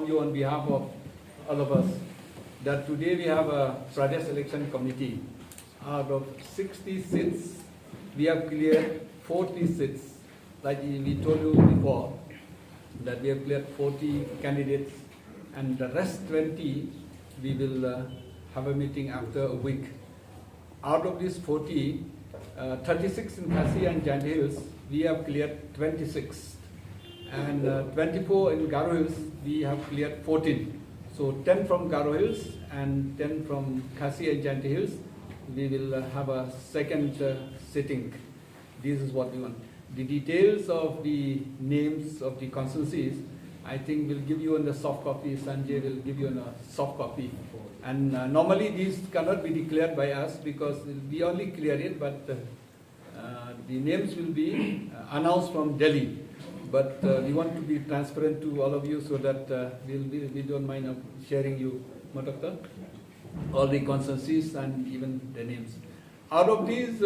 inform you on behalf of all of us that today we have a Pradesh Election Committee. Out of 60 seats, we have cleared 40 seats. Like we told you before, that we have cleared 40 candidates, and the rest 20, we will have a meeting after a week. Out of these 40, 36 in Khasi and Giant Hills, we have cleared 26. And 24 in Garo Hills, we have cleared 14. So 10 from Garo Hills and 10 from Khasi and Giant Hills. We will have a second sitting. This is what we want. The details of the names of the constituencies, I think we'll give you in the soft copy. Sanjay will give you in a soft copy. And normally these cannot be declared by us because we only clear it, but the names will be announced from Delhi. But we want to be transparent to all of you so that we don't mind sharing you all the consensus and even the names. Out of these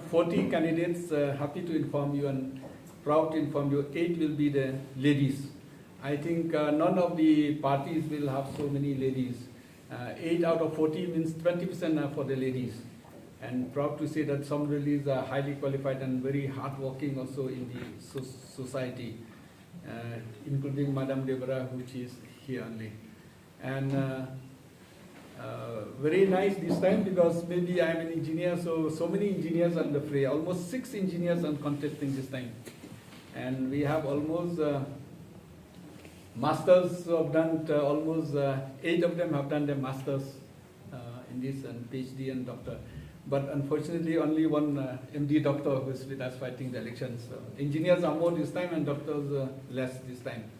40 candidates, happy to inform you and proud to inform you, 8 will be the ladies. I think none of the parties will have so many ladies. 8 out of 40 means 20% are for the ladies. And proud to say that some ladies are highly qualified and very hardworking also in the society, including Madame Debra, which is here only. And very nice this time because maybe I'm an engineer, so many engineers are in the fray. Almost 6 engineers are contesting this time. And we have almost masters have done, almost 8 of them have done their masters in this, and PhD and doctor. But unfortunately, only one MD doctor who is with us fighting the elections. So engineers are more this time and doctors less this time.